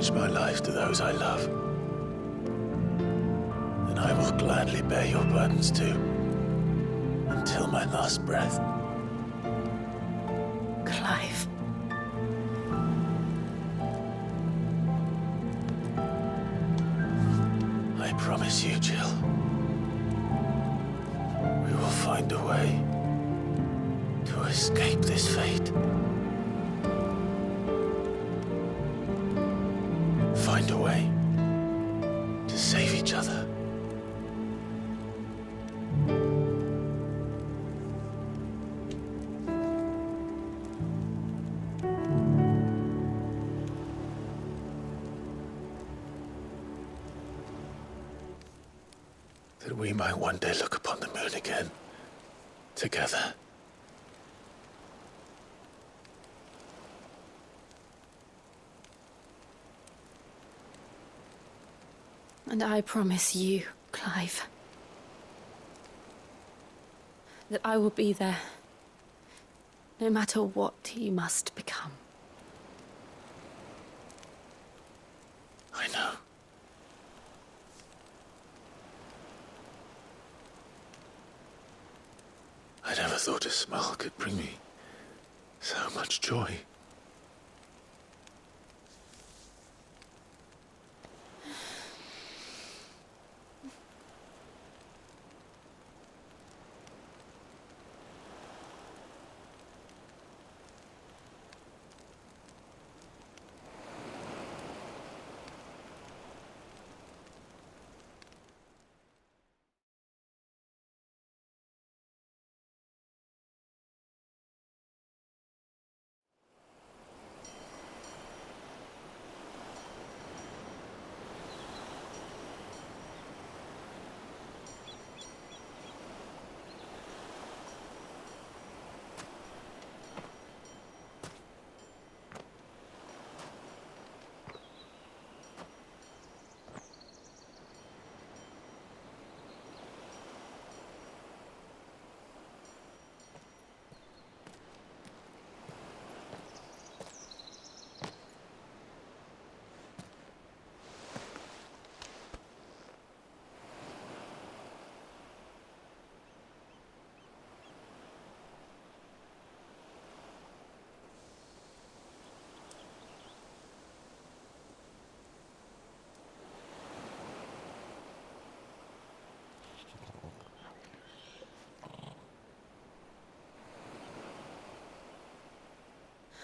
pledge my life to those I love, then I will gladly bear your burdens too, until my last breath. Clive. I promise you, Jill, we will find a way to escape this fate. Find a way to save each other. That we might one day look upon the moon again, together. And I promise you, Clive, that I will be there, no matter what you must become. I know. I never thought a smile could bring me so much joy.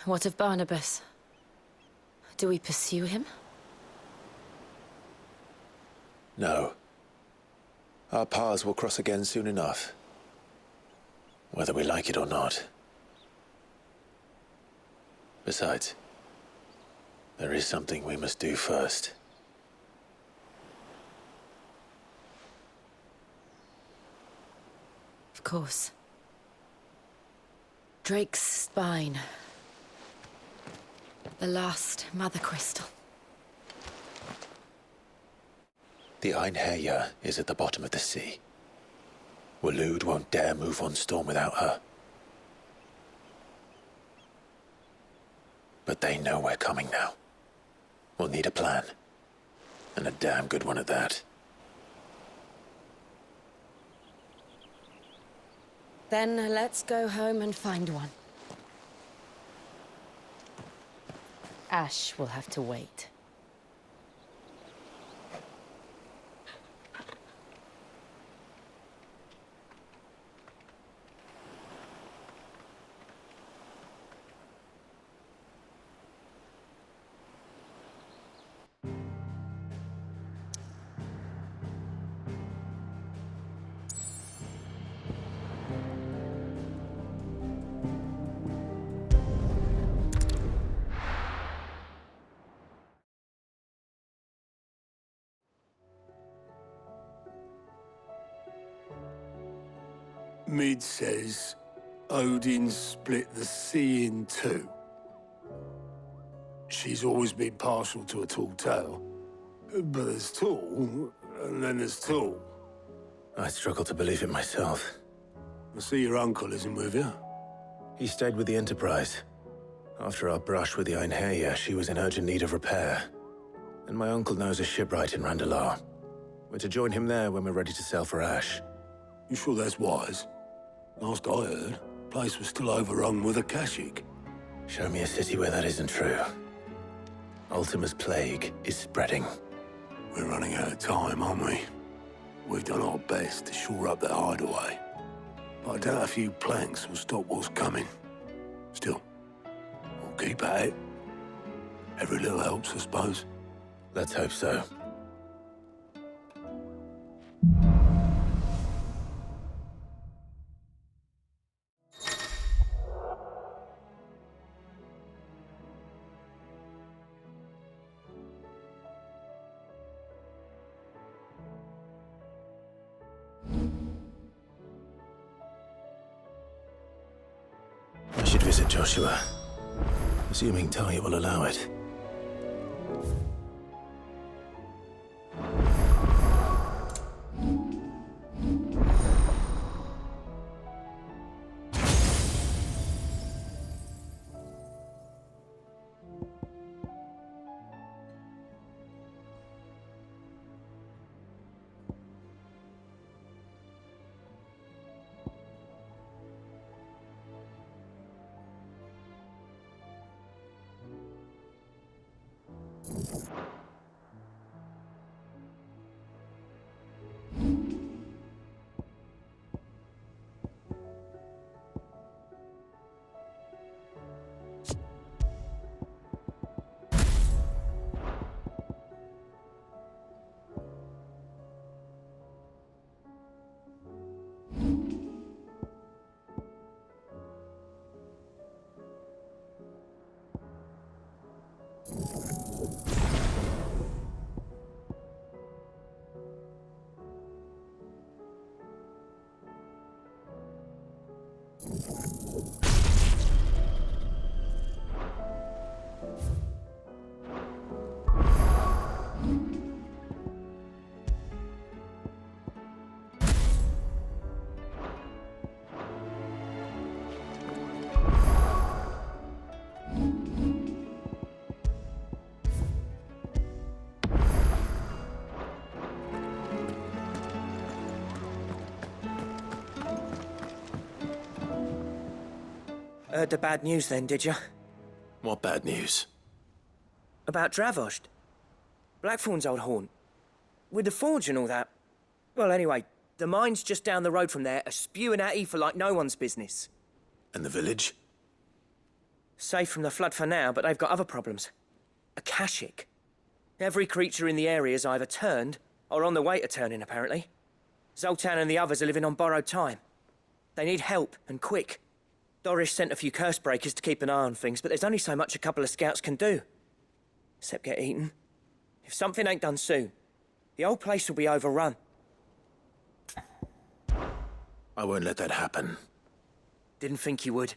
What of Barnabas? Do we pursue him? No. Our paths will cross again soon enough, whether we like it or not. Besides, there is something we must do first. Of course. Drake's spine. The last Mother Crystal. The Einherjar is at the bottom of the sea. Waloed won't dare move on Storm without her. But they know we're coming now. We'll need a plan. And a damn good one at that. Then let's go home and find one. Ash will have to wait. Mid says Odin split the sea in two. She's always been partial to a tall tale. But there's tall, and then there's tall. I struggle to believe it myself. I see your uncle isn't with you. He stayed with the Enterprise. After our brush with the Einherjar, she was in urgent need of repair. And my uncle knows a shipwright in Randalar. We're to join him there when we're ready to sail for Ash. You sure that's wise? Last I heard, the place was still overrun with a Akashic. Show me a city where that isn't true. Ultima's plague is spreading. We're running out of time, aren't we? We've done our best to shore up that hideaway. But I doubt a few planks will stop what's coming. Still, we'll keep at it. Every little helps, I suppose. Let's hope so. I should visit Joshua, assuming Talia will allow it. Heard the bad news then, did you? What bad news? About Dravost. Blackthorn's old haunt. With the forge and all that. Well, anyway, the mines just down the road from there are spewing out ether like no one's business. And the village? Safe from the flood for now, but they've got other problems. Akashic. Every creature in the area is either turned or on the way to turning, apparently. Zoltan and the others are living on borrowed time. They need help, and quick. Doris sent a few curse breakers to keep an eye on things, but there's only so much a couple of scouts can do. Except get eaten. If something ain't done soon, the whole place will be overrun. I won't let that happen. Didn't think you would.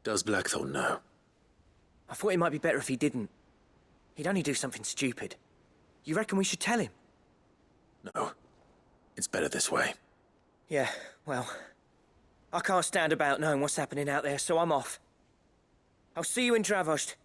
Does Blackthorn know? I thought it might be better if he didn't. He'd only do something stupid. You reckon we should tell him? No. It's better this way. Yeah, well, I can't stand about knowing what's happening out there, so I'm off. I'll see you in Dravost.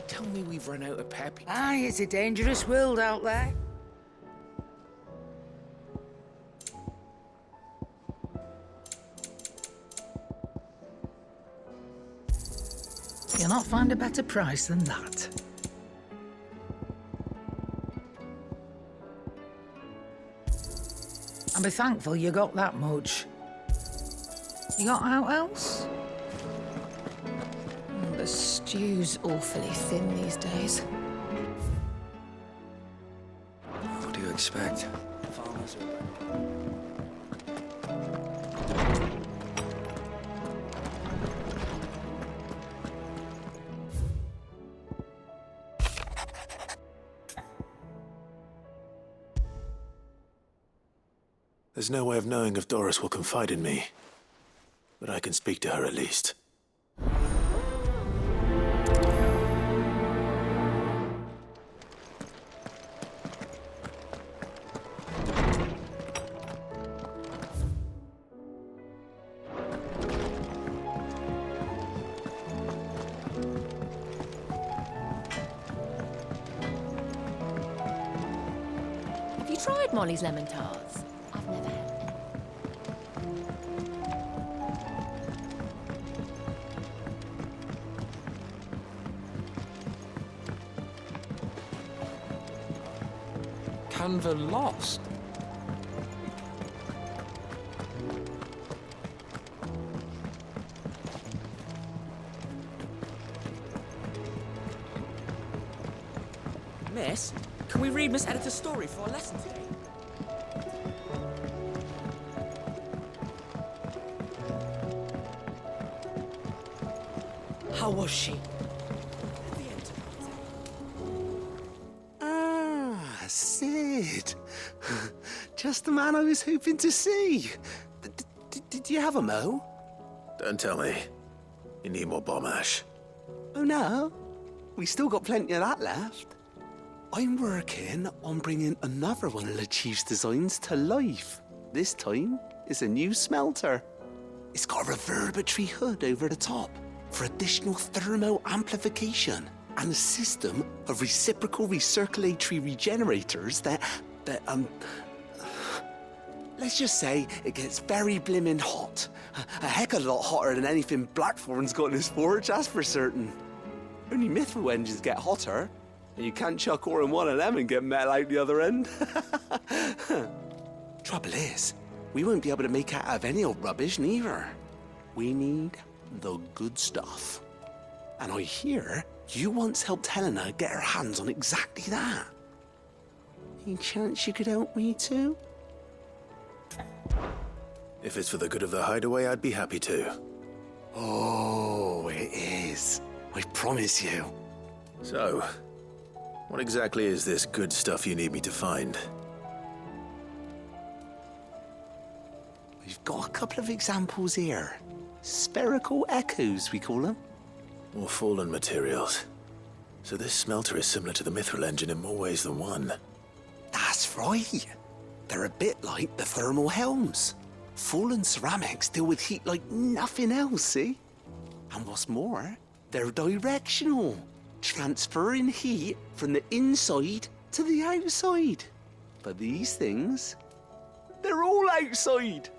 Tell me we've run out of pep. Aye, it's a dangerous world out there. You'll not find a better price than that. And be thankful you got that much. You got out else? The stew's awfully thin these days. What do you expect? Farmers are... There's no way of knowing if Doris will confide in me, but I can speak to her at least. Have you tried Molly's lemon tarts? I've never had any. Canva lost. Miss, can we read Miss Editor's story for our lesson today? How was she? At the end of Ah, Sid. Just the man I was hoping to see. Did you have a mo? Don't tell me. You need more bomb ash. Oh, no. We still got plenty of that left. I'm working on bringing another one of the Chief's designs to life. This time, it's a new smelter. It's got a reverberatory hood over the top for additional thermo amplification and a system of reciprocal recirculatory regenerators that let's just say it gets very blimmin' hot. A heck of a lot hotter than anything Blackthorn's got in his forge, that's for certain. Only mithril engines get hotter, and you can't chuck ore in one of them and get metal out the other end. Trouble is, we won't be able to make out of any old rubbish neither. We need the good stuff. And I hear you once helped Helena get her hands on exactly that. Any chance you could help me too? If it's for the good of the hideaway, I'd be happy to. Oh, it is. I promise you. So, what exactly is this good stuff you need me to find? We've got a couple of examples here. Spherical echoes, we call them. More fallen materials. So this smelter is similar to the mithril engine in more ways than one. That's right. They're a bit like the thermal helms. Fallen ceramics deal with heat like nothing else, see? And what's more, they're directional, transferring heat from the inside to the outside. But these things, they're all outside.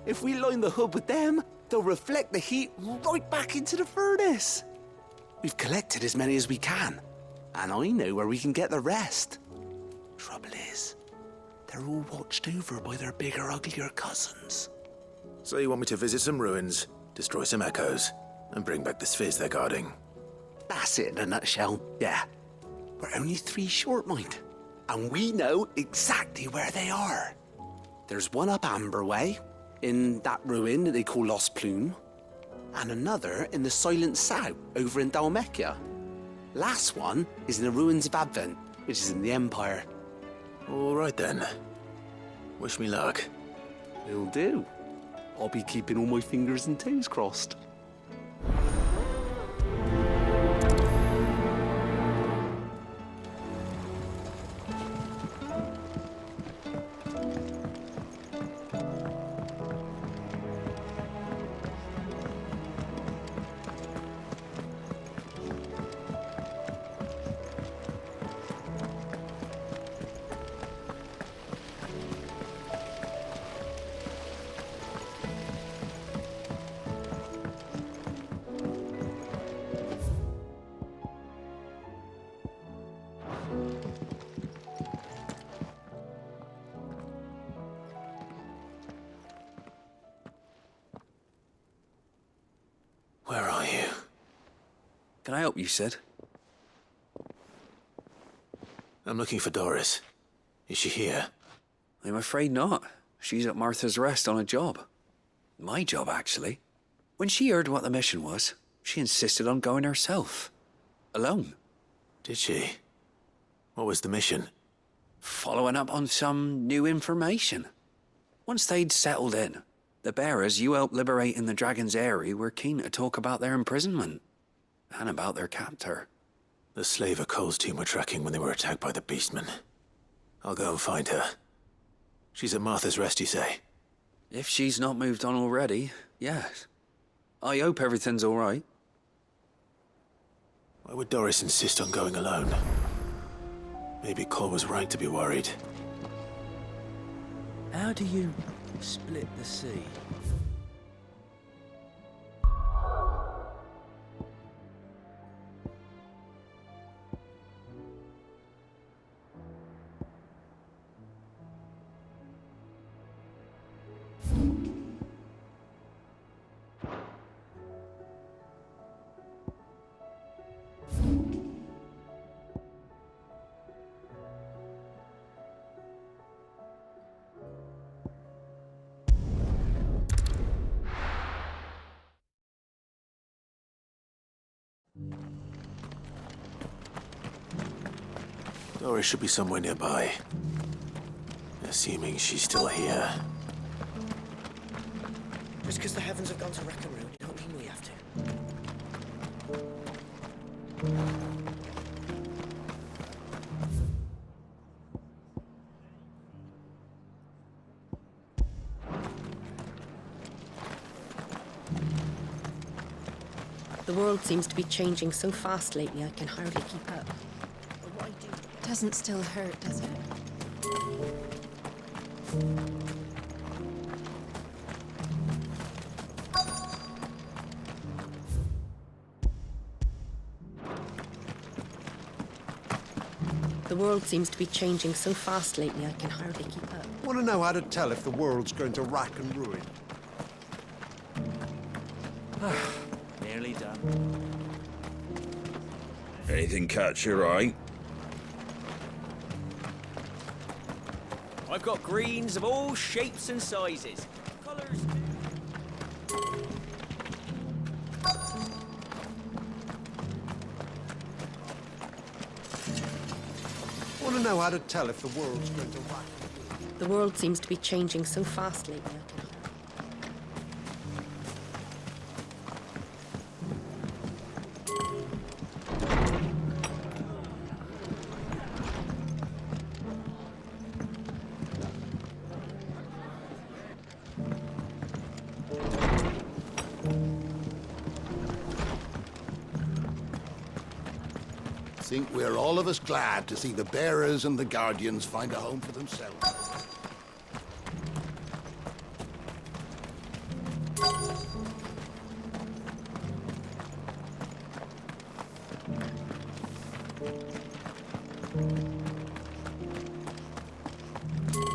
If we line the hood with them, they'll reflect the heat right back into the furnace. We've collected as many as we can, and I know where we can get the rest. Trouble is, they're all watched over by their bigger, uglier cousins. So you want me to visit some ruins, destroy some echoes, and bring back the spheres they're guarding? That's it in a nutshell, yeah. We're only 3 short, mind, and we know exactly where they are. There's one up Amber Way, in that ruin that they call Lost Plume, and another in the Silent South over in Dalmekia. Last one is in the ruins of Advent, which is in the Empire. All right then. Wish me luck. Will do. I'll be keeping all my fingers and toes crossed. Where are you? Can I help you, Sid? I'm looking for Doris. Is she here? I'm afraid not. She's at Martha's Rest on a job. My job, actually. When she heard what the mission was, she insisted on going herself. Alone. Did she? What was the mission? Following up on some new information. Once they'd settled in, the bearers you helped liberate in the Dragon's Eyrie were keen to talk about their imprisonment and about their captor. The slaver Cole's team were tracking when they were attacked by the beastmen. I'll go and find her. She's at Martha's Rest, you say? If she's not moved on already, yes. I hope everything's all right. Why would Doris insist on going alone? Maybe Cole was right to be worried. How do you split the sea? Doris should be somewhere nearby. Assuming she's still here. Just because the heavens have gone to wreck and ruin, you don't mean we have to. The world seems to be changing so fast lately, I can hardly keep up. But what I do doesn't still hurt, does it? The world seems to be changing so fast lately, I can hardly keep up. Want to know how to tell if the world's going to rack and ruin? Nearly done. Anything catch your eye? I've got greens of all shapes and sizes. Colours. Want to know how to tell if the world's going to rack and ruin? The world seems to be changing so fast lately, I can Think we're all of us glad to see the bearers and the guardians find a home for themselves.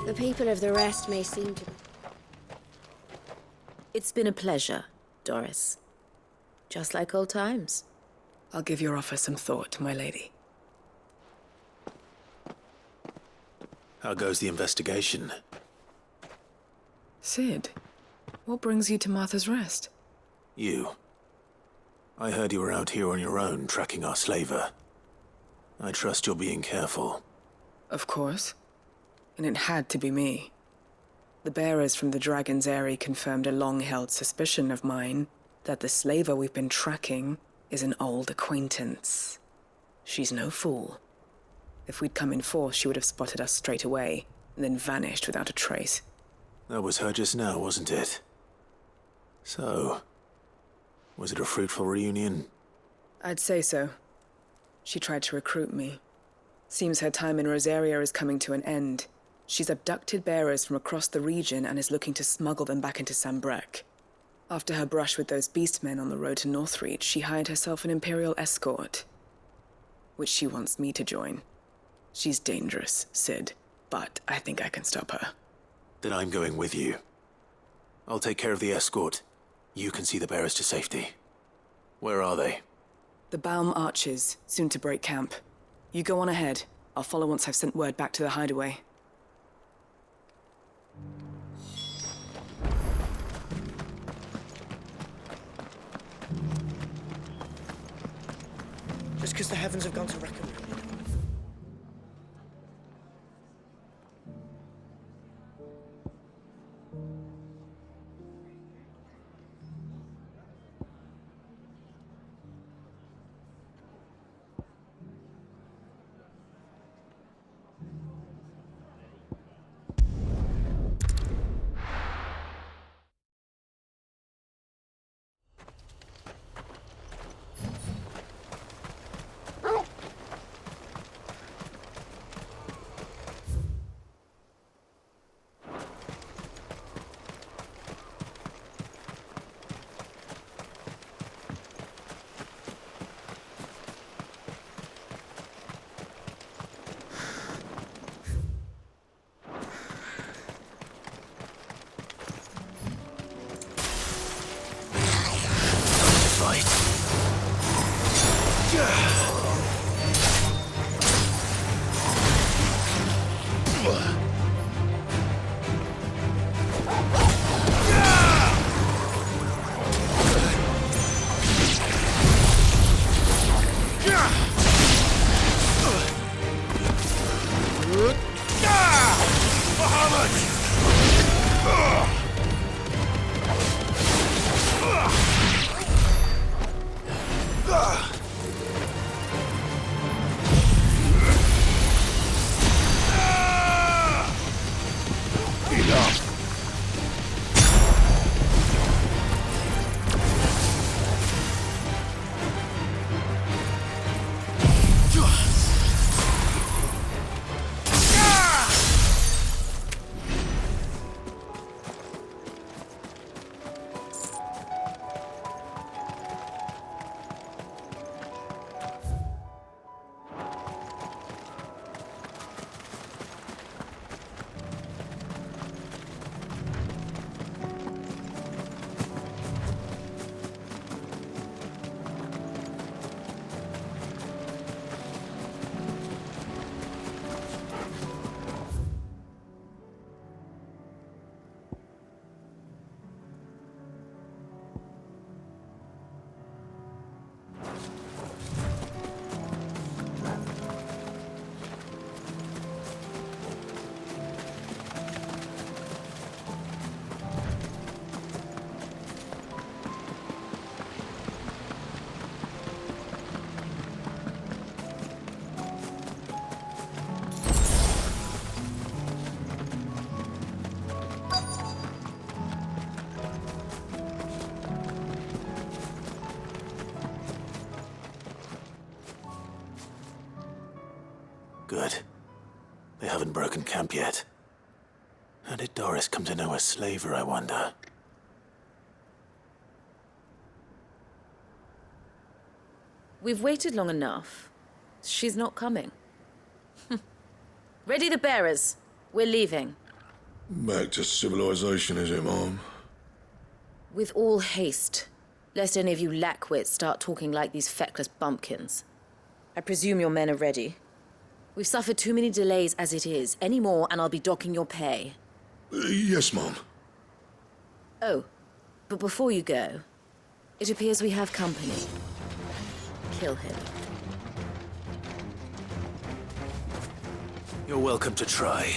The people of the rest may seem to... It's been a pleasure, Doris. Just like old times. I'll give your offer some thought, my lady. How goes the investigation? Sid, what brings you to Martha's Rest? You. I heard you were out here on your own, tracking our slaver. I trust you're being careful. Of course. And it had to be me. The bearers from the Dragon's Eyrie confirmed a long-held suspicion of mine that the slaver we've been tracking is an old acquaintance. She's no fool. If we'd come in force, she would have spotted us straight away, and then vanished without a trace. That was her just now, wasn't it? So, was it a fruitful reunion? I'd say so. She tried to recruit me. Seems her time in Rosaria is coming to an end. She's abducted bearers from across the region and is looking to smuggle them back into Sambrec. After her brush with those beastmen on the road to Northreach, she hired herself an Imperial escort, which she wants me to join. She's dangerous, Sid, but I think I can stop her. Then I'm going with you. I'll take care of the escort. You can see the bearers to safety. Where are they? The Baum Archers, soon to break camp. You go on ahead. I'll follow once I've sent word back to the hideaway. Just because the heavens have gone to wreck and ruin. Good. They haven't broken camp yet. How did Doris come to know a slaver, I wonder? We've waited long enough. She's not coming. Ready the bearers. We're leaving. Back to civilization, is it, Mom? With all haste, lest any of you lackwits start talking like these feckless bumpkins. I presume your men are ready. We've suffered too many delays as it is. Any more, and I'll be docking your pay. Yes, Mom. Oh, but before you go, it appears we have company. Kill him. You're welcome to try.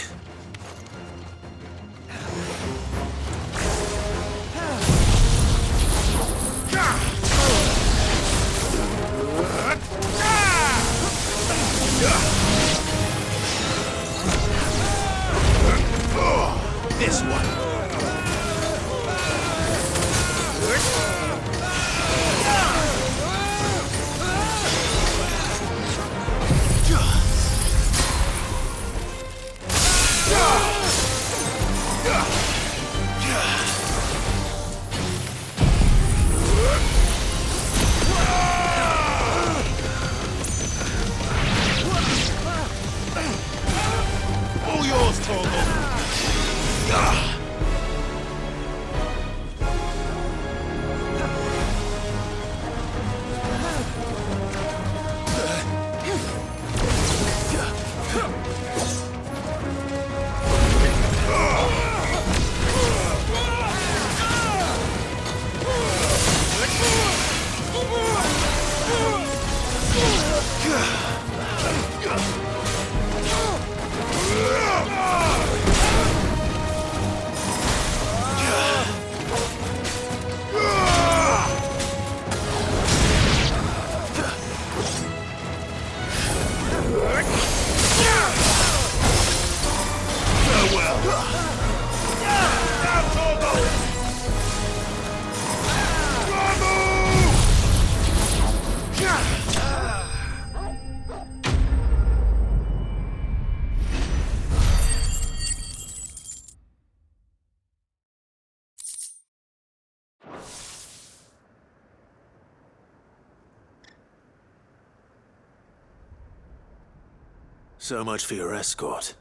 This one. All yours, Torgal. So much for your escort.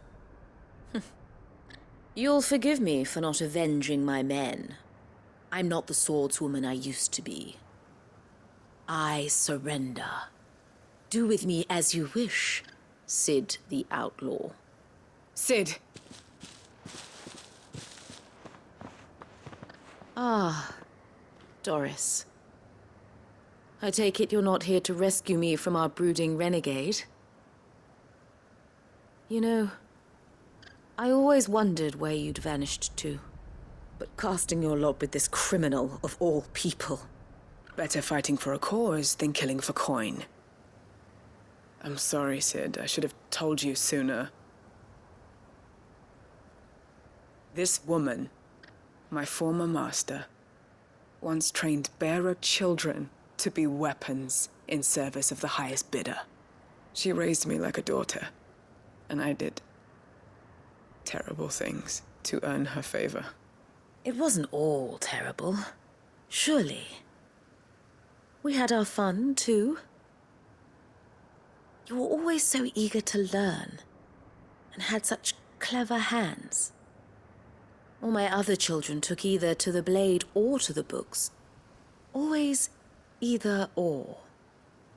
You'll forgive me for not avenging my men. I'm not the swordswoman I used to be. I surrender. Do with me as you wish, Sid the Outlaw. Sid! Ah, Doris. I take it you're not here to rescue me from our brooding renegade? You know, I always wondered where you'd vanished to. But casting your lot with this criminal of all people. Better fighting for a cause than killing for coin. I'm sorry, Sid. I should have told you sooner. This woman, my former master, once trained bearer children to be weapons in service of the highest bidder. She raised me like a daughter, and I did terrible things to earn her favor. It wasn't all terrible, surely. We had our fun, too. You were always so eager to learn, and had such clever hands. All my other children took either to the blade or to the books. Always either or.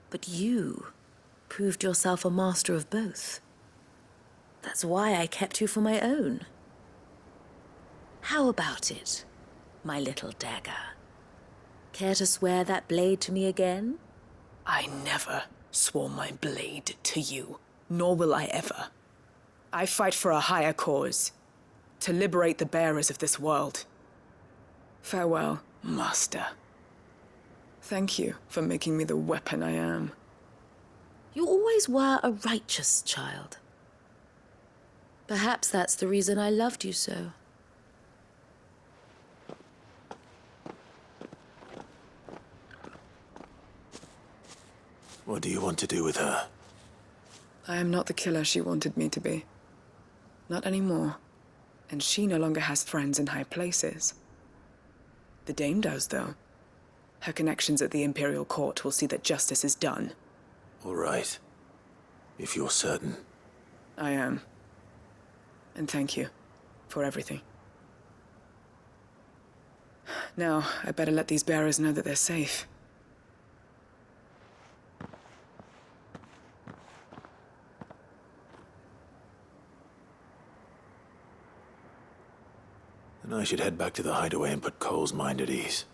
But you proved yourself a master of both. That's why I kept you for my own. How about it, my little dagger? Care to swear that blade to me again? I never swore my blade to you, nor will I ever. I fight for a higher cause, to liberate the bearers of this world. Farewell, Master. Thank you for making me the weapon I am. You always were a righteous child. Perhaps that's the reason I loved you so. What do you want to do with her? I am not the killer she wanted me to be. Not anymore. And she no longer has friends in high places. The Dame does, though. Her connections at the Imperial Court will see that justice is done. All right. If you're certain. I am. And thank you for everything. Now, I better let these bearers know that they're safe. Then I should head back to the hideaway and put Cole's mind at ease.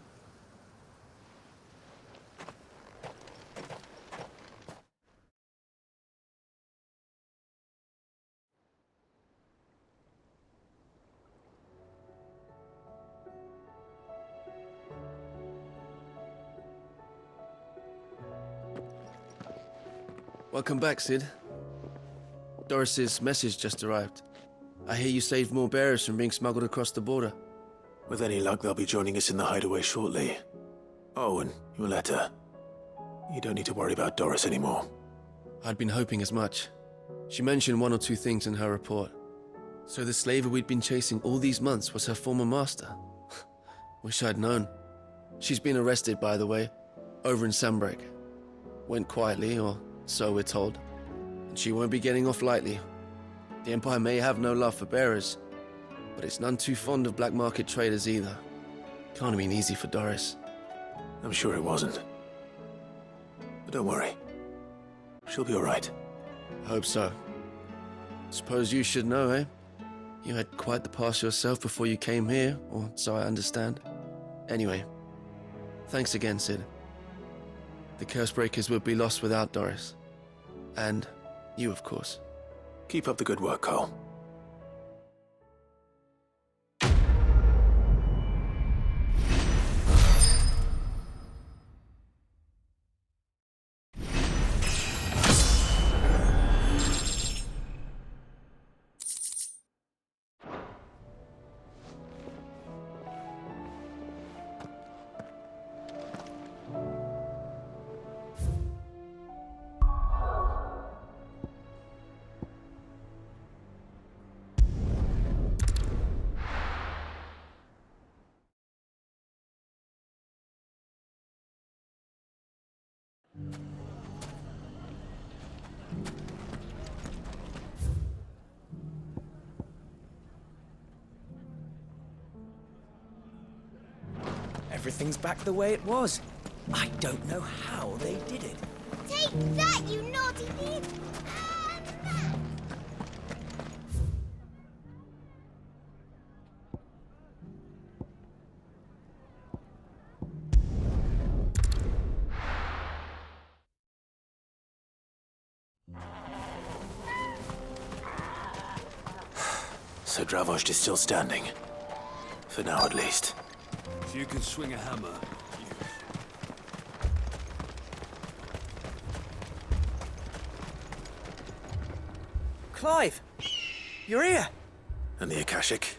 Welcome back, Sid. Doris's message just arrived. I hear you saved more bearers from being smuggled across the border. With any luck, they'll be joining us in the hideaway shortly. Oh, and your letter. You don't need to worry about Doris anymore. I'd been hoping as much. She mentioned one or two things in her report. So the slaver we'd been chasing all these months was her former master. Wish I'd known. She's been arrested, by the way, over in Sunbreak. Went quietly, or so we're told. And she won't be getting off lightly. The Empire may have no love for bearers, but it's none too fond of black market traders either. Can't have been easy for Doris. I'm sure it wasn't. But don't worry. She'll be all right. I hope so. Suppose you should know, eh? You had quite the past yourself before you came here, or so I understand. Anyway, thanks again, Sid. The Cursebreakers would be lost without Doris. And you, of course. Keep up the good work, Cole. Everything's back the way it was. I don't know how they did it. Take that, you naughty thief! So Dravost is still standing. For now, at least. If you can swing a hammer, Clive! You're here! And the Akashic?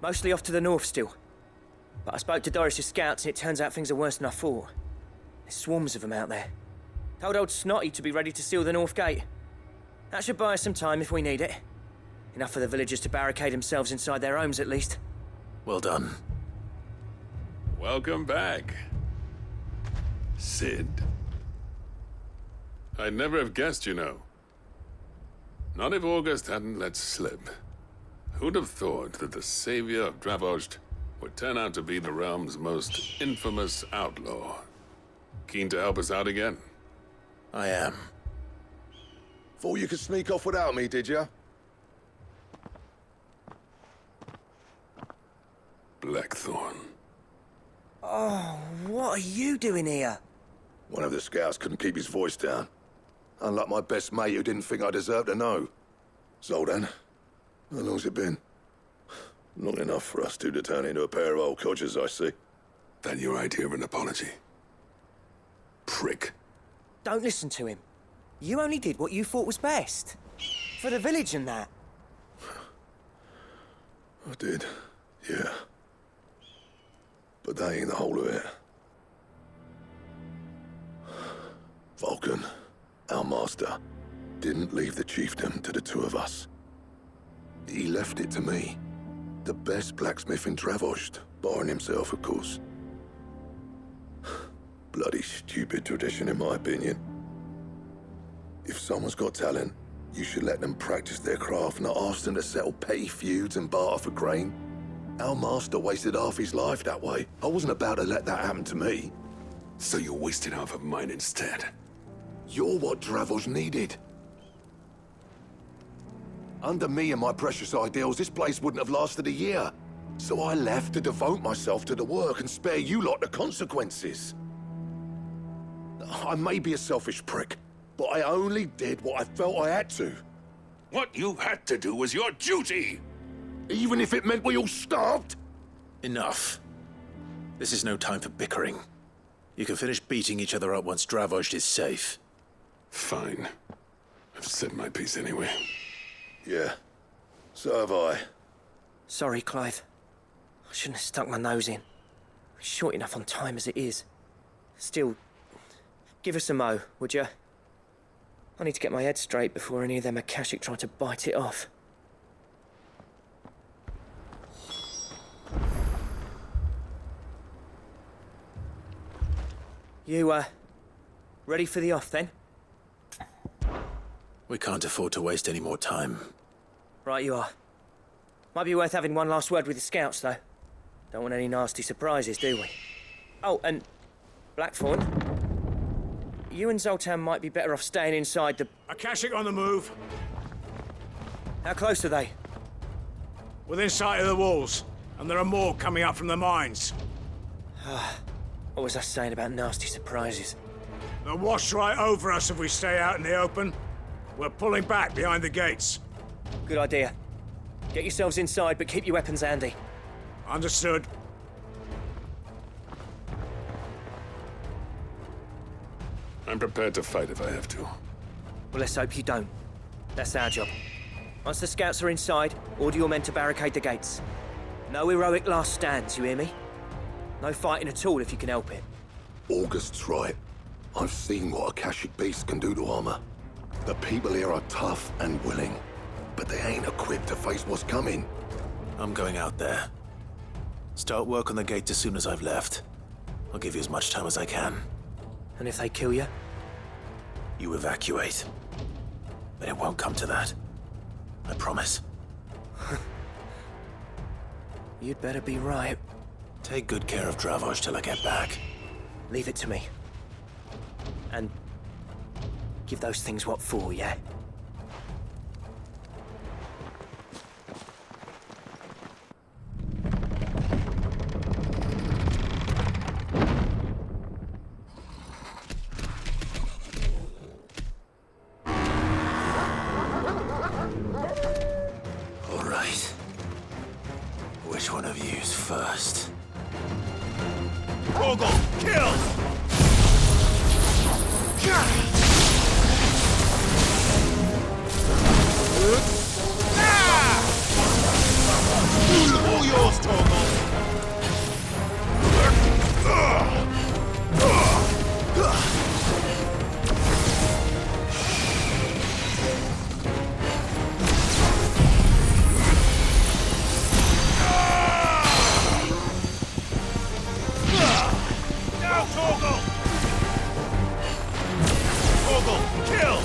Mostly off to the north still. But I spoke to Doris's scouts and it turns out things are worse than I thought. There's swarms of them out there. Told old Snotty to be ready to seal the north gate. That should buy us some time if we need it. Enough for the villagers to barricade themselves inside their homes at least. Well done. Welcome back, Sid. I'd never have guessed, you know. Not if August hadn't let slip. Who'd have thought that the savior of Dravost would turn out to be the realm's most infamous outlaw? Keen to help us out again? I am. Thought you could sneak off without me, did you? Blackthorn. Oh, what are you doing here? One of the scouts couldn't keep his voice down. Unlike my best mate who didn't think I deserved to know. Zoldan, how long's it been? Long enough for us two to turn into a pair of old codgers, I see. That your idea of an apology? Prick. Don't listen to him. You only did what you thought was best. For the village and that. I did, yeah. But that ain't the whole of it. Vulcan, our master, didn't leave the chiefdom to the two of us. He left it to me. The best blacksmith in Dravost, barring himself, of course. Bloody stupid tradition, in my opinion. If someone's got talent, you should let them practice their craft, not ask them to settle petty feuds and barter for grain. Our master wasted half his life that way. I wasn't about to let that happen to me. So you wasted half of mine instead. You're what Dravost needed. Under me and my precious ideals, this place wouldn't have lasted a year. So I left to devote myself to the work and spare you lot the consequences. I may be a selfish prick, but I only did what I felt I had to. What you had to do was your duty! Even if it meant we all starved? Enough. This is no time for bickering. You can finish beating each other up once Dravost is safe. Fine. I've said my piece anyway. Yeah, so have I. Sorry, Clive. I shouldn't have stuck my nose in. We're short enough on time as it is. Still, give us a mo, would you? I need to get my head straight before any of them Akashic try to bite it off. You, ready for the off, then? We can't afford to waste any more time. Right you are. Might be worth having one last word with the scouts, though. Don't want any nasty surprises, do we? Oh, and Blackthorn, you and Zoltan might be better off staying inside the... Akashic on the move. How close are they? Within sight of the walls, and there are more coming up from the mines. What was I saying about nasty surprises? They'll wash right over us if we stay out in the open. We're pulling back behind the gates. Good idea. Get yourselves inside, but keep your weapons handy. Understood. I'm prepared to fight if I have to. Well, let's hope you don't. That's our job. Once the scouts are inside, order your men to barricade the gates. No heroic last stands, you hear me? No fighting at all if you can help it. August's right. I've seen what Akashic beasts can do to armor. The people here are tough and willing, but they ain't equipped to face what's coming. I'm going out there. Start work on the gate as soon as I've left. I'll give you as much time as I can. And if they kill you? You evacuate. But it won't come to that. I promise. You'd better be right. Take good care of Dravost till I get back. Leave it to me. And give those things what for, yeah? All right. Which one of you's first? Vogel, kill! All yours, Torgal. Now, Torgal! Torgal, kill!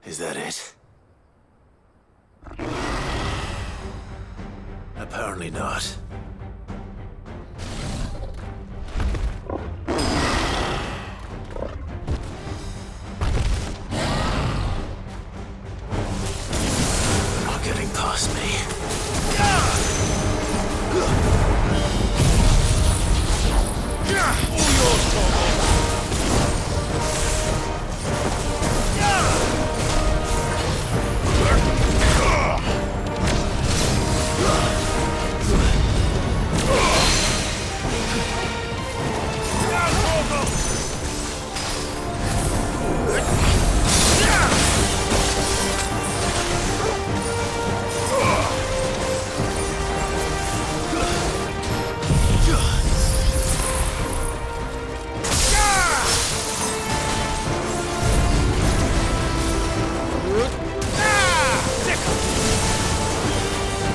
Is that it? Apparently not. Not getting past me.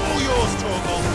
All yours, Torgal.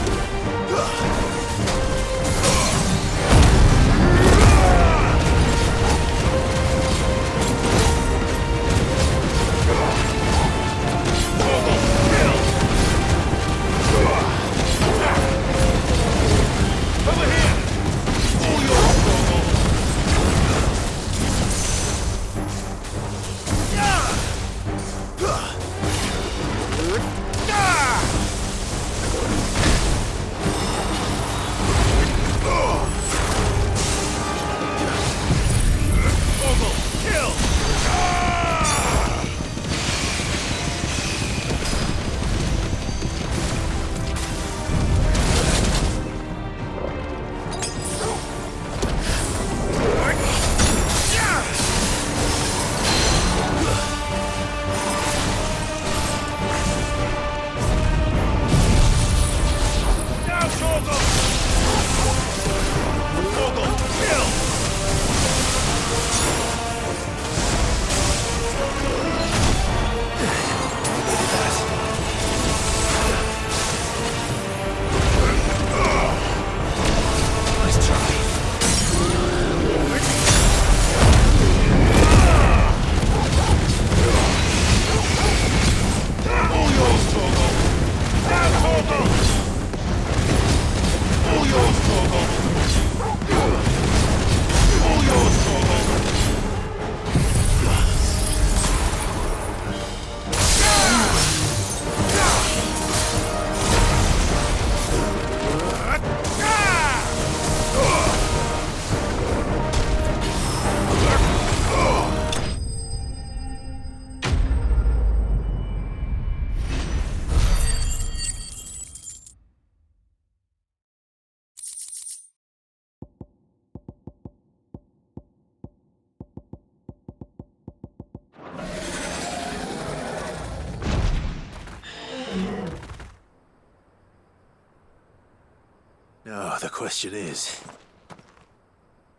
Now, the question is,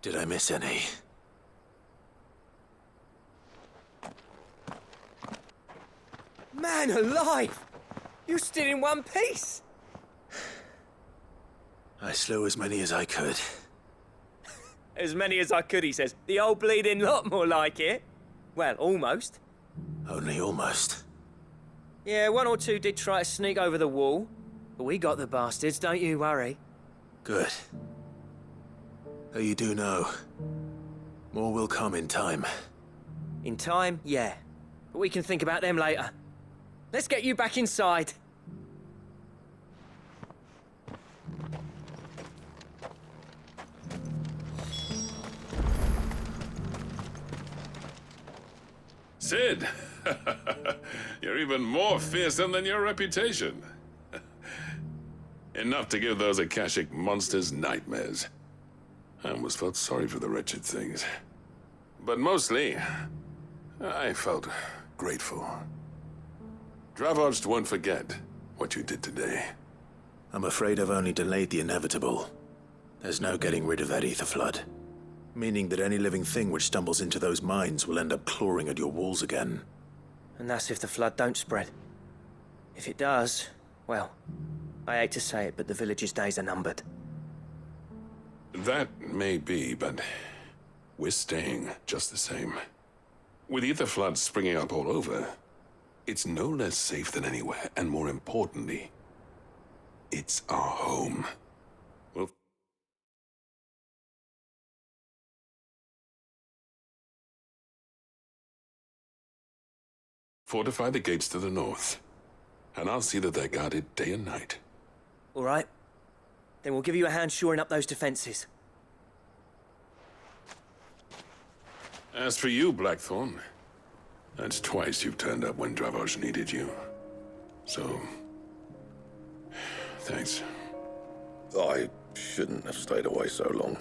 did I miss any? Man alive! You're still in one piece! I slew as many as I could. As many as I could, he says. The old bleeding lot, more like it. Well, almost. Only almost. Yeah, one or two did try to sneak over the wall. But we got the bastards, don't you worry. Good. Though you do know, more will come in time. In time, yeah. But we can think about them later. Let's get you back inside. Sid! You're even more fearsome than your reputation. Enough to give those Akashic monsters nightmares. I almost felt sorry for the wretched things. But mostly, I felt grateful. Dravoged won't forget what you did today. I'm afraid I've only delayed the inevitable. There's no getting rid of that ether flood. Meaning that any living thing which stumbles into those mines will end up clawing at your walls again. And that's if the flood don't spread. If it does, well, I hate to say it, but the village's days are numbered. That may be, but we're staying just the same. With ether floods springing up all over, It's no less safe than anywhere, and more importantly, it's our home. We'll fortify the gates to the north, and I'll see that they're guarded day and night. All right. Then we'll give you a hand shoring up those defenses. As for you, Blackthorn, that's twice you've turned up when Dravoj needed you. So, thanks. I shouldn't have stayed away so long.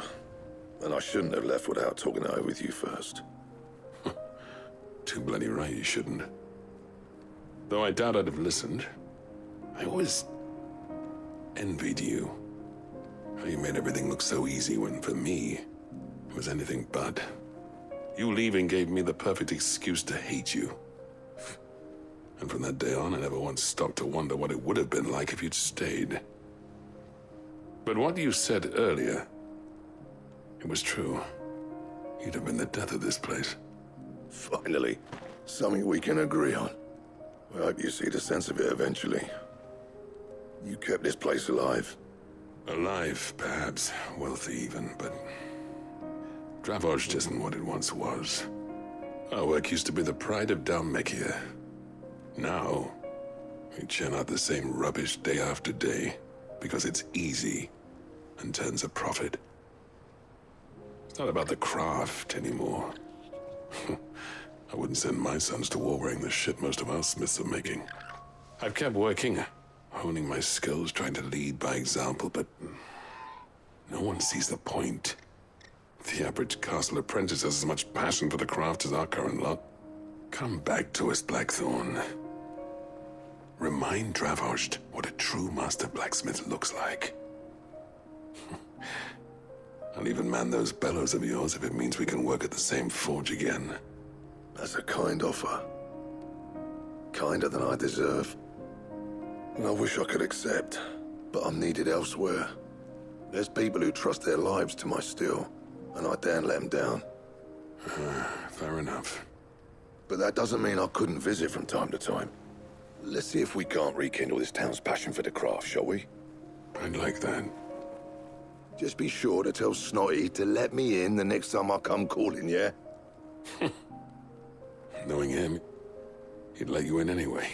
And I shouldn't have left without talking it over with you first. Too bloody right you shouldn't. Though I doubt I'd have listened. I always envied you. How you made everything look so easy when, for me, it was anything but. You leaving gave me the perfect excuse to hate you. And from that day on, I never once stopped to wonder what it would have been like if you'd stayed. But what you said earlier, it was true. You'd have been the death of this place. Finally, something we can agree on. I hope you see the sense of it eventually. You kept this place alive. Alive, perhaps. Wealthy even, but Dravoj isn't what it once was. Our work used to be the pride of Dalmekia. Now, we churn out the same rubbish day after day because it's easy and turns a profit. It's not about the craft anymore. I wouldn't send my sons to war wearing the shit most of our smiths are making. I've kept working, honing my skills, trying to lead by example, but no one sees the point. The average castle apprentice has as much passion for the craft as our current lot. Come back to us, Blackthorn. Remind Dravoj what a true master blacksmith looks like. I'll even man those bellows of yours if it means we can work at the same forge again. That's a kind offer. Kinder than I deserve. And I wish I could accept, but I'm needed elsewhere. There's people who trust their lives to my steel, and I daren't let them down. Fair enough. But that doesn't mean I couldn't visit from time to time. Let's see if we can't rekindle this town's passion for the craft, shall we? I'd like that. Just be sure to tell Snotty to let me in the next time I come calling, yeah? Knowing him, he'd let you in anyway.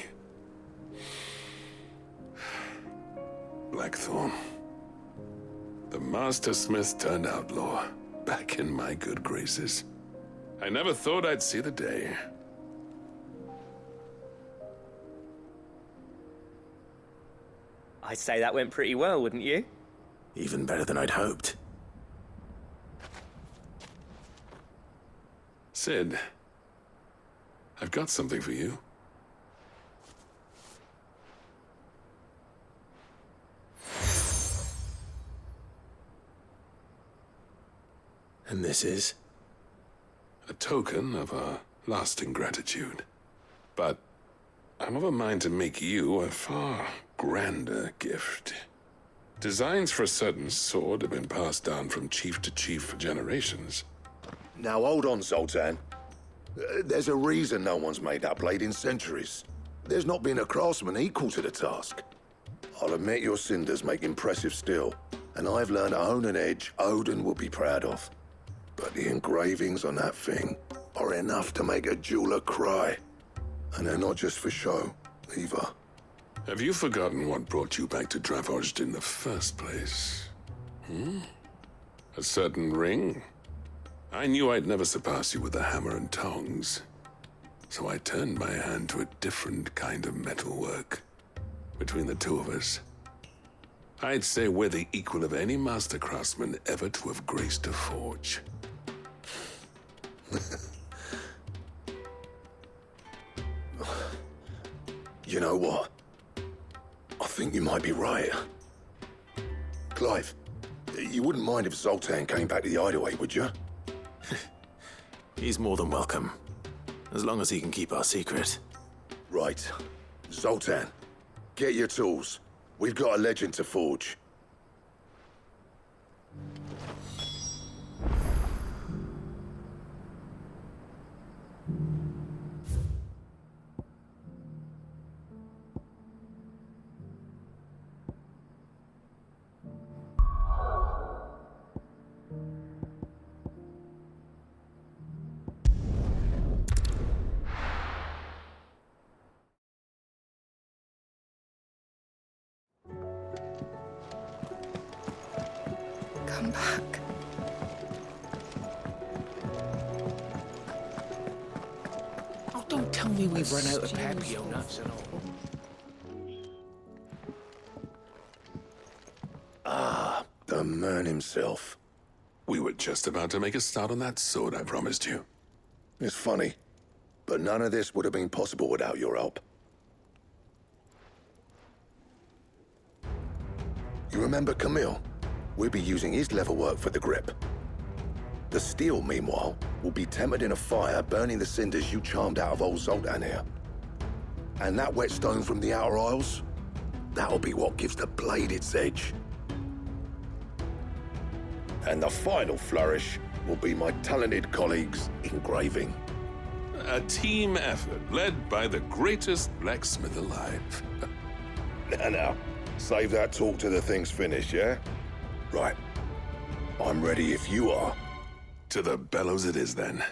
Blackthorn. The Master Smith turned outlaw, back in my good graces. I never thought I'd see the day. I'd say that went pretty well, wouldn't you? Even better than I'd hoped. Sid, I've got something for you. And this is? A token of our lasting gratitude. But I'm of a mind to make you a far grander gift. Designs for a certain sword have been passed down from chief to chief for generations. Now hold on, Zoltan. There's a reason no one's made that blade in centuries. There's not been a craftsman equal to the task. I'll admit your cinders make impressive steel, and I've learned to own an edge Odin will be proud of. But the engravings on that thing are enough to make a jeweler cry. And they're not just for show, either. Have you forgotten what brought you back to Dravoj in the first place? A certain ring? I knew I'd never surpass you with the hammer and tongs. So I turned my hand to a different kind of metalwork. Between the two of us, I'd say we're the equal of any master craftsman ever to have graced a forge. You know what? I think you might be right. Clive, you wouldn't mind if Zoltan came back to the Hideaway, would you? He's more than welcome. As long as he can keep our secret. Right. Zoltan, get your tools. We've got a legend to forge. Come back. Oh, don't tell me we've run out of Papio nuts and all. The man himself. We were just about to make a start on that sword I promised you. It's funny, but none of this would have been possible without your help. You remember Camille? We'll be using his leather work for the grip. The steel, meanwhile, will be tempered in a fire, burning the cinders you charmed out of old Zoltan here. And that whetstone from the Outer Isles, that'll be what gives the blade its edge. And the final flourish will be my talented colleagues' engraving. A team effort led by the greatest blacksmith alive. Now, save that talk till the thing's finished, yeah? Right. I'm ready if you are. To the bellows it is, then.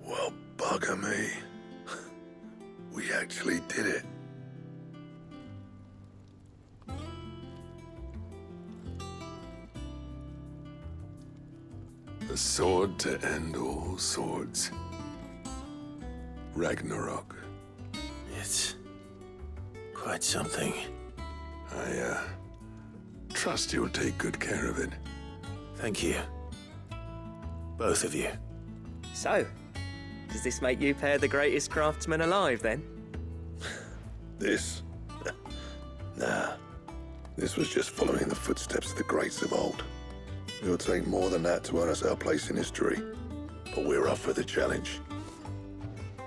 Well, bugger me. We actually did it. The sword to end all swords. Ragnarok. It's quite something. I trust you'll take good care of it. Thank you. Both of you. So, does this make you pair the greatest craftsmen alive, then? This? Nah. This was just following the footsteps of the greats of old. It'll take more than that to earn us our place in history. But we're up for the challenge.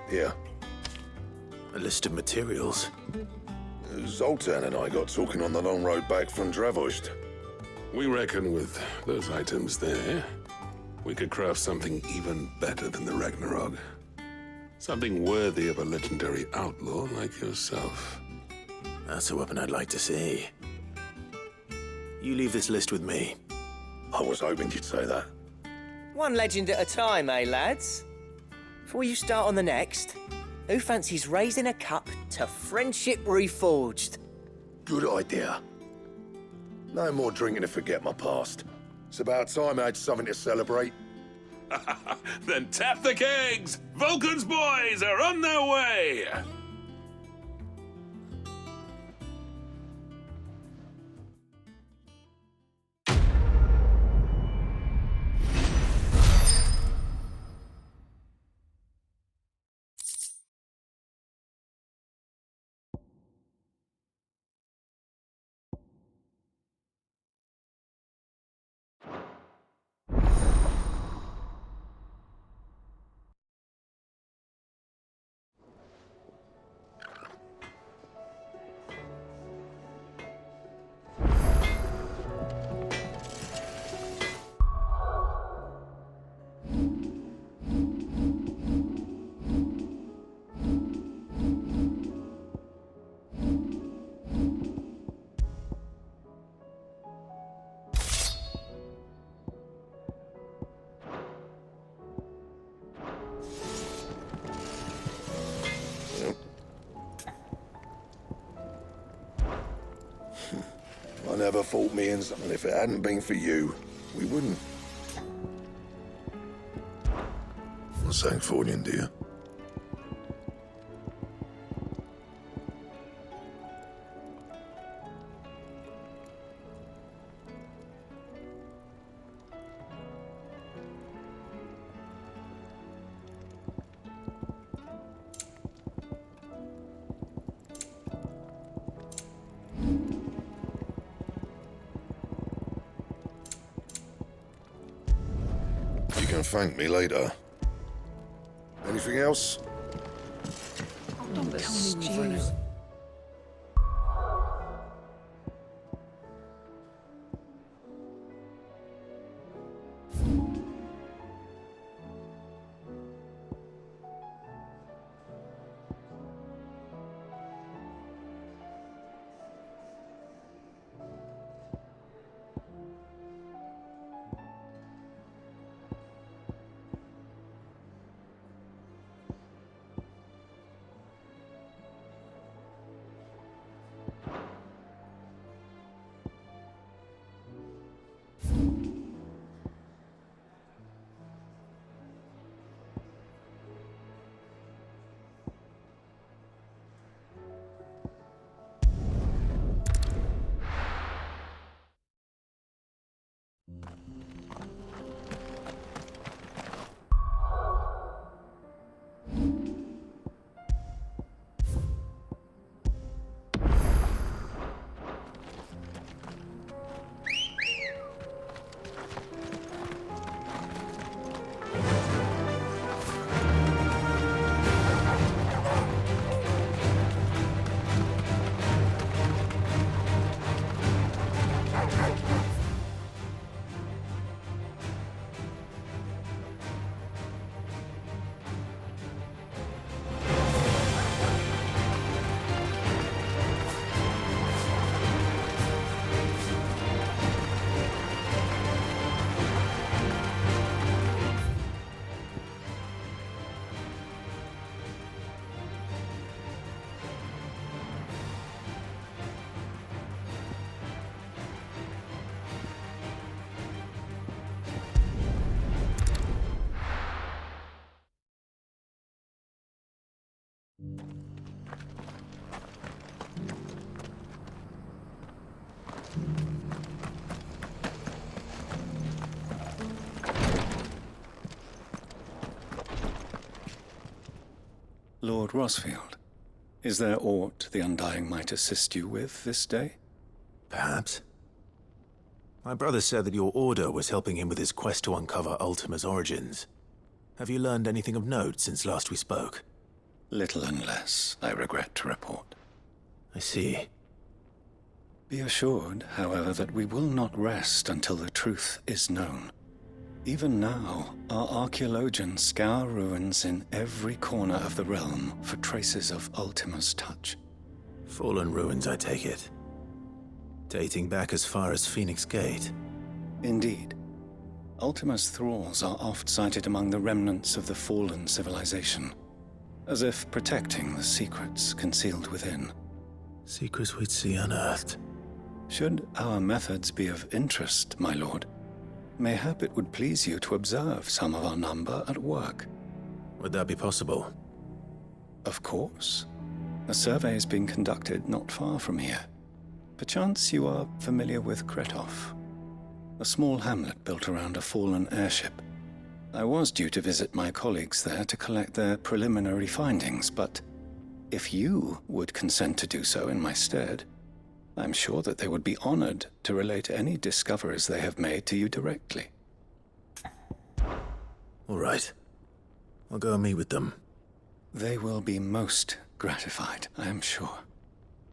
Here. A list of materials. Zoltan and I got talking on the long road back from Dravost. We reckon with those items there, we could craft something even better than the Ragnarok. Something worthy of a legendary outlaw like yourself. That's a weapon I'd like to see. You leave this list with me. I was hoping you'd say that. One legend at a time, eh, lads? Before you start on the next, who fancies raising a cup to friendship reforged? Good idea. No more drinking to forget my past. It's about time I had something to celebrate. Then tap the kegs! Vulcan's boys are on their way! I never fought me and if it hadn't been for you, we wouldn't. Thanks for you, dear. You can thank me later. Anything else? Don't tell me we've run out. Lord Rosfield, is there aught the Undying might assist you with this day? Perhaps. My brother said that your order was helping him with his quest to uncover Ultima's origins. Have you learned anything of note since last we spoke? Little unless, I regret to report. I see. Be assured, however, that we will not rest until the truth is known. Even now, our archaeologians scour ruins in every corner of the realm for traces of Ultima's touch. Fallen ruins, I take it. Dating back as far as Phoenix Gate. Indeed. Ultima's thralls are oft sighted among the remnants of the fallen civilization, as if protecting the secrets concealed within. Secrets we'd see unearthed. Should our methods be of interest, my lord, mayhap it would please you to observe some of our number at work. Would that be possible? Of course. A survey is being conducted not far from here. Perchance you are familiar with Kretov, a small hamlet built around a fallen airship. I was due to visit my colleagues there to collect their preliminary findings, but if you would consent to do so in my stead, I'm sure that they would be honored to relate any discoveries they have made to you directly. All right. I'll go and meet with them. They will be most gratified, I am sure.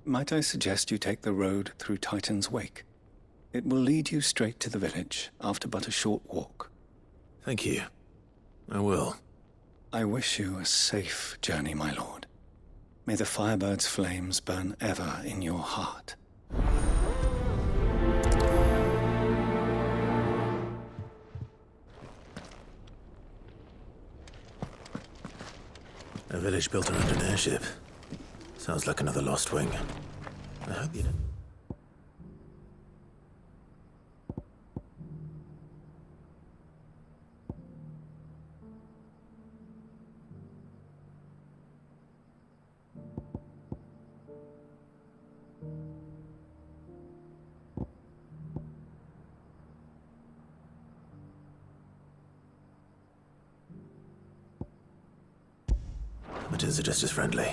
Might I suggest you take the road through Titan's Wake? It will lead you straight to the village after but a short walk. Thank you. I will. I wish you a safe journey, my lord. May the Firebird's flames burn ever in your heart. A village built around an airship. Sounds like another lost wing. I hope you know. But is it just as friendly?